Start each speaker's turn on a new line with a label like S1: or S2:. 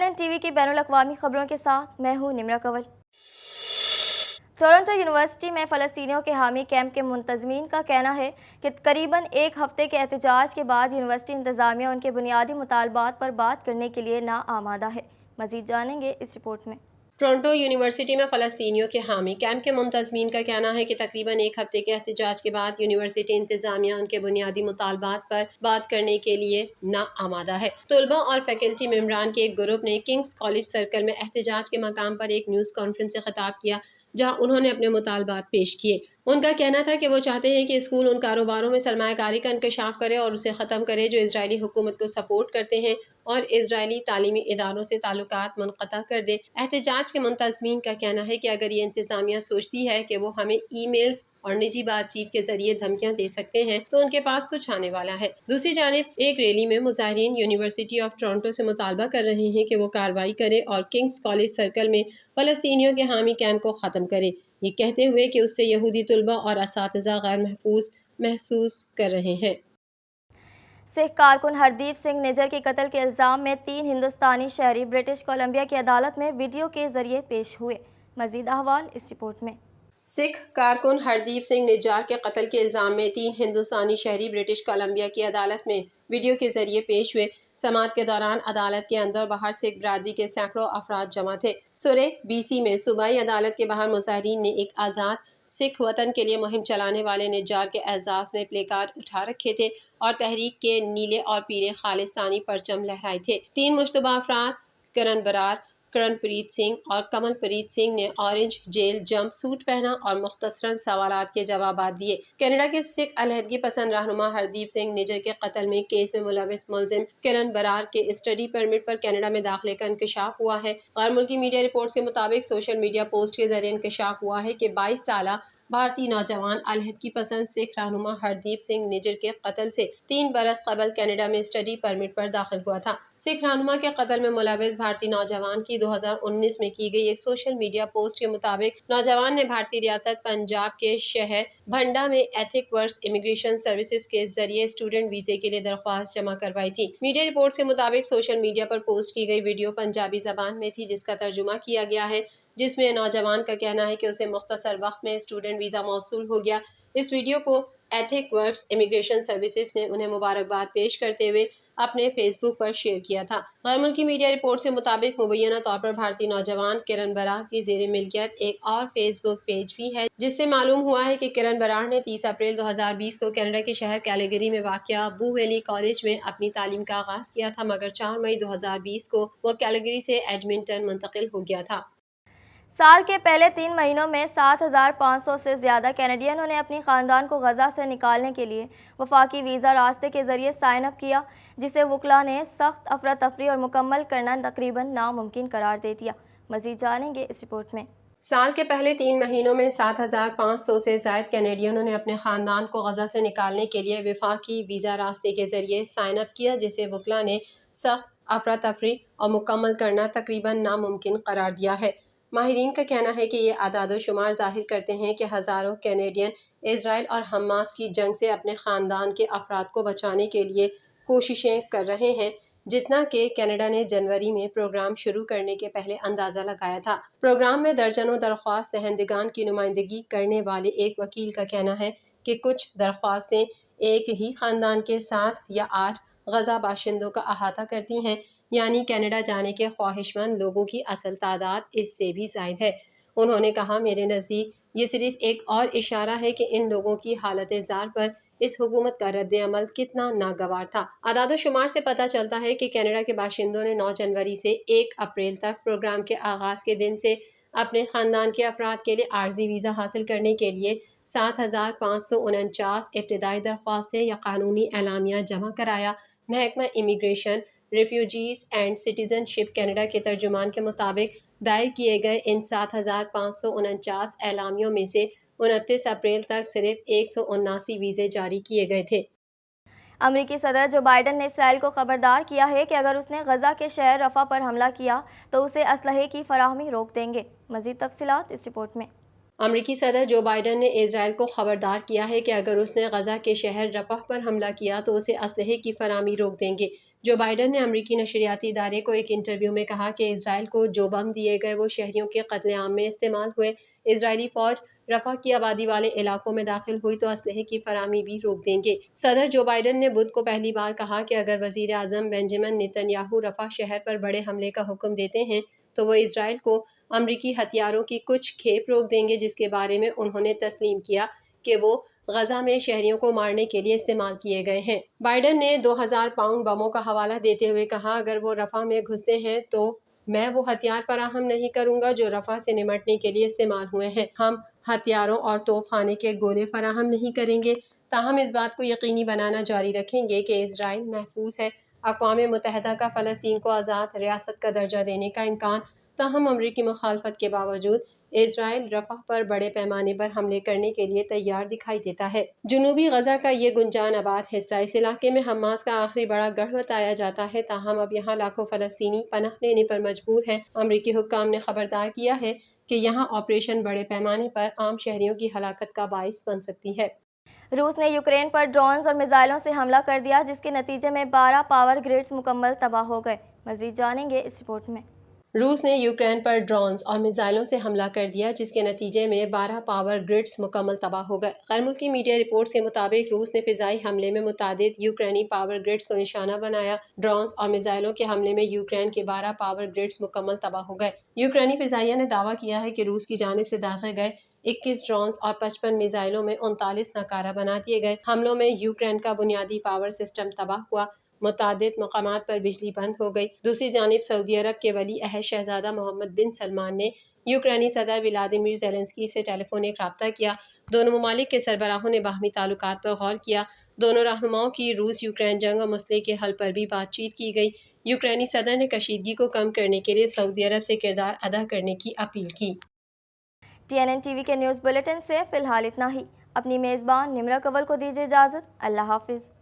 S1: CNN T V کی بین الاقوامی خبروں کے ساتھ میں ہوں نمرہ کنول۔ ٹورنٹو یونیورسٹی میں فلسطینیوں کے حامی کیمپ کے منتظمین کا کہنا ہے کہ تقریباً ایک ہفتے کے احتجاج کے بعد یونیورسٹی انتظامیہ ان کے بنیادی مطالبات پر بات کرنے کے لیے ناآمادہ ہے۔ مزید جانیں گے اس رپورٹ میں۔
S2: ٹورنٹو یونیورسٹی میں فلسطینیوں کے حامی کیمپ کے منتظمین کا کہنا ہے کہ تقریباً ایک ہفتے کے احتجاج کے بعد یونیورسٹی انتظامیہ ان کے بنیادی مطالبات پر بات کرنے کے لیے ناآمادہ ہے۔ طلباء اور فیکلٹی ممبران کے ایک گروپ نے کنگز کالج سرکل میں احتجاج کے مقام پر ایک نیوز کانفرنس سے خطاب کیا، جہاں انہوں نے اپنے مطالبات پیش کیے۔ ان کا کہنا تھا کہ وہ چاہتے ہیں کہ اسکول ان کاروباروں میں سرمایہ کاری کا انکشاف کرے اور اسے ختم کرے جو اسرائیلی حکومت کو سپورٹ کرتے ہیں، اور اسرائیلی تعلیمی اداروں سے تعلقات منقطع کر دے۔ احتجاج کے منتظمین کا کہنا ہے کہ اگر یہ انتظامیہ سوچتی ہے کہ وہ ہمیں ای میلز اور نجی بات چیت کے ذریعے دھمکیاں دے سکتے ہیں تو ان کے پاس کچھ آنے والا ہے۔ دوسری جانب ایک ریلی میں مظاہرین یونیورسٹی آف ٹورنٹو سے مطالبہ کر رہے ہیں کہ وہ کارروائی کرے اور کنگز کالج سرکل میں فلسطینیوں کے حامی کیمپ کو ختم کرے، یہ کہتے ہوئے کہ اس سے یہودی طلباء اور اساتذہ غیر محفوظ محسوس کر رہے ہیں۔
S1: سکھ کارکن ہردیپ سنگھ نجر کے قتل کے الزام میں 3 ہندوستانی شہری برٹش کولمبیا کی عدالت میں ویڈیو کے ذریعے پیش ہوئے۔ مزید احوال اس رپورٹ میں۔
S2: سکھ کارکن ہردیپ سنگھ نجار کے قتل کے الزام میں 3 ہندوستانی شہری برٹش کولمبیا کی عدالت میں ویڈیو کے ذریعے پیش ہوئے۔ سماعت کے دوران عدالت کے اندر باہر سکھ برادری کے سینکڑوں افراد جمع تھے۔ سرے BC میں صوبائی عدالت کے باہر مظاہرین نے ایک آزاد سکھ وطن کے لیے مہم چلانے والے نجار کے اعزاز میں پلے کارڈ اٹھا رکھے تھے اور تحریک کے نیلے اور پیلے خالصتانی پرچم لہرائے تھے۔ 3 مشتبہ افراد کرن برار، کرن پریت سنگھ اور کمل پریت سنگھ نے اورنج جیل جمپ سوٹ پہنا اور مختصراً سوالات کے جوابات دیے۔ کینیڈا کے سکھ علیحدگی پسند رہنما ہردیپ سنگھ نجر کے قتل میں کیس میں ملوث ملزم کرن برار کے اسٹڈی پرمٹ پر کینیڈا میں داخلے کا انکشاف ہوا ہے۔ غیر ملکی میڈیا رپورٹس کے مطابق سوشل میڈیا پوسٹ کے ذریعے انکشاف ہوا ہے کہ 22 سالہ بھارتی نوجوان علیحدگی پسند سکھ رہنما ہردیپ سنگھ نجر کے قتل سے 3 برس قبل کینیڈا میں اسٹڈی پرمٹ پر داخل ہوا تھا۔ سکھ رہنما کے قتل میں ملوث بھارتی نوجوان کی 2019 میں کی گئی ایک سوشل میڈیا پوسٹ کے مطابق نوجوان نے بھارتی ریاست پنجاب کے شہر بھنڈا میں ایتھک ورکس امیگریشن سروسز کے ذریعے اسٹوڈنٹ ویزے کے لیے درخواست جمع کروائی تھی۔ میڈیا رپورٹس کے مطابق سوشل میڈیا پر پوسٹ کی گئی ویڈیو پنجابی زبان میں تھی جس کا ترجمہ کیا گیا ہے، جس میں نوجوان کا کہنا ہے کہ اسے مختصر وقت میں اسٹوڈنٹ ویزا موصول ہو گیا۔ اس ویڈیو کو ایتھک ورکس امیگریشن سروسز نے انہیں مبارکباد پیش کرتے ہوئے اپنے فیس بک پر شیئر کیا تھا۔ غیر ملکی میڈیا رپورٹس کے مطابق مبینہ طور پر بھارتی نوجوان کرن برار کی زیر ملکیت ایک اور فیس بک پیج بھی ہے، جس سے معلوم ہوا ہے کہ کرن برار نے 30 اپریل 2020 کو کینیڈا کے شہر کیلگری میں واقع بو ویلی کالج میں اپنی تعلیم کا آغاز کیا تھا، مگر 4 مئی 2020 کو وہ کیلگری سے ایڈمنٹن منتقل ہو گیا تھا۔
S1: سال کے پہلے 3 مہینوں میں 7,500 سے زیادہ کینیڈینوں نے اپنی خاندان کو غزہ سے نکالنے کے لیے وفاقی ویزا راستے کے ذریعے سائن اپ کیا، جسے وکلاء نے سخت افراتفری اور مکمل کرنا تقریباً ناممکن قرار دے دیا۔ مزید جانیں گے اس رپورٹ میں۔
S2: سال کے پہلے 3 مہینوں میں 7,500 سے زائد کینیڈینوں نے اپنے خاندان کو غزہ سے نکالنے کے لیے وفاقی ویزا راستے کے ذریعے سائن اپ کیا، جسے وکلاء نے سخت افراتفری اور مکمل کرنا تقریباً ناممکن قرار دیا ہے۔ ماہرین کا کہنا ہے کہ یہ اعداد و شمار ظاہر کرتے ہیں کہ ہزاروں کینیڈین اسرائیل اور حماس کی جنگ سے اپنے خاندان کے افراد کو بچانے کے لیے کوششیں کر رہے ہیں، جتنا کہ کینیڈا نے جنوری میں پروگرام شروع کرنے کے پہلے اندازہ لگایا تھا۔ پروگرام میں درجنوں درخواست دہندگان کی نمائندگی کرنے والے ایک وکیل کا کہنا ہے کہ کچھ درخواستیں ایک ہی خاندان کے 7 یا 8 غزہ باشندوں کا احاطہ کرتی ہیں، یعنی کینیڈا جانے کے خواہشمند لوگوں کی اصل تعداد اس سے بھی زائد ہے۔ انہوں نے کہا، میرے نزدیک یہ صرف ایک اور اشارہ ہے کہ ان لوگوں کی حالت زار پر اس حکومت کا رد عمل کتنا ناگوار تھا۔ اعداد و شمار سے پتہ چلتا ہے کہ کینیڈا کے باشندوں نے 9 جنوری سے 1 اپریل تک پروگرام کے آغاز کے دن سے اپنے خاندان کے افراد کے لیے عارضی ویزا حاصل کرنے کے لیے 7,549 ابتدائی درخواستیں یا قانونی اعلامیہ جمع کرایا۔ محکمہ immigration, refugees and citizen ship Canada کے ترجمان کے مطابق دائر کیے گئے ان 7,549 اعلامیوں میں سے 29 اپریل تک صرف 179 ویزے جاری کیے گئے تھے۔
S1: امریکی صدر جو بائیڈن نے اسرائیل کو خبردار کیا ہے کہ اگر اس نے غزہ کے شہر رفح پر حملہ کیا تو اسے اسلحے کی فراہمی روک دیں گے۔ مزید تفصیلات اس رپورٹ میں۔
S2: امریکی صدر جو بائیڈن نے اسرائیل کو خبردار کیا ہے کہ اگر اس نے غزہ کے شہر رفح پر حملہ کیا تو اسے اسلحے کی فراہمی روک دیں گے۔ جو بائیڈن نے امریکی نشریاتی ادارے کو ایک انٹرویو میں کہا کہ اسرائیل کو جو بم دیے گئے وہ شہریوں کے قتل عام میں استعمال ہوئے۔ اسرائیلی فوج رفح کی آبادی والے علاقوں میں داخل ہوئی تو اسلحے کی فراہمی بھی روک دیں گے۔ صدر جو بائیڈن نے بدھ کو پہلی بار کہا کہ اگر وزیر اعظم بنجمن نیتن یاہو رفح شہر پر بڑے حملے کا حکم دیتے ہیں تو وہ اسرائیل کو امریکی ہتھیاروں کی کچھ کھیپ روک دیں گے، جس کے بارے میں انہوں نے تسلیم کیا کہ وہ غزہ میں شہریوں کو مارنے کے لیے استعمال کیے گئے ہیں۔ بائیڈن نے 2000 پاؤنڈ بموں کا حوالہ دیتے ہوئے کہا، اگر وہ رفح میں گھستے ہیں تو میں وہ ہتھیار فراہم نہیں کروں گا جو رفح سے نمٹنے کے لیے استعمال ہوئے ہیں۔ ہم ہتھیاروں اور توپ خانے کے گولے فراہم نہیں کریں گے، تاہم اس بات کو یقینی بنانا جاری رکھیں گے کہ اسرائیل محفوظ ہے۔ اقوام متحدہ کا فلسطین کو آزاد ریاست کا درجہ دینے کا امکان، تاہم امریکی مخالفت کے باوجود اسرائیل رفح پر بڑے پیمانے پر حملے کرنے کے لیے تیار دکھائی دیتا ہے۔ جنوبی غزہ کا یہ گنجان آباد حصہ اس علاقے میں حماس کا آخری بڑا گڑھ بتایا جاتا ہے، تاہم اب یہاں لاکھوں فلسطینی پناہ لینے پر مجبور ہیں۔ امریکی حکام نے خبردار کیا ہے کہ یہاں آپریشن بڑے پیمانے پر عام شہریوں کی ہلاکت کا باعث بن سکتی ہے۔
S1: روس نے یوکرین پر ڈرونز اور میزائلوں سے حملہ کر دیا، جس کے نتیجے میں 12 پاور گریڈز مکمل تباہ ہو گئے۔ مزید جانیں گے اس رپورٹ میں۔
S2: روس نے یوکرین پر ڈرونز اور میزائلوں سے حملہ کر دیا، جس کے نتیجے میں 12 پاور گرڈز مکمل تباہ ہو گئے۔ غیر ملکی میڈیا رپورٹس کے مطابق روس نے فضائی حملے میں متعدد یوکرینی پاور گرڈز کو نشانہ بنایا۔ ڈرونز اور میزائلوں کے حملے میں یوکرین کے 12 پاور گرڈز مکمل تباہ ہو گئے۔ یوکرینی فضائیہ نے دعویٰ کیا ہے کہ روس کی جانب سے داغے گئے 21 ڈرونز اور 55 میزائلوں میں 39 ناکارہ بنا دیے گئے۔ حملوں میں یوکرین کا بنیادی پاور سسٹم تباہ ہوا، متعدد مقامات پر بجلی بند ہو گئی۔ دوسری جانب سعودی عرب کے ولی عہد شہزادہ محمد بن سلمان نے یوکرینی صدر ولادیمیر زیلنسکی سے ٹیلی فونک رابطہ کیا۔ دونوں ممالک کے سربراہوں نے باہمی تعلقات پر غور کیا۔ دونوں رہنماؤں کی روس یوکرین جنگ اور مسئلے کے حل پر بھی بات چیت کی گئی۔ یوکرینی صدر نے کشیدگی کو کم کرنے کے لیے سعودی عرب سے کردار ادا کرنے کی اپیل کی۔
S1: TNN TV کے نیوز بلیٹن سے فی الحال اتنا ہی۔ اپنی میزبان نمرہ کول کو دیجیے اجازت۔ اللہ حافظ۔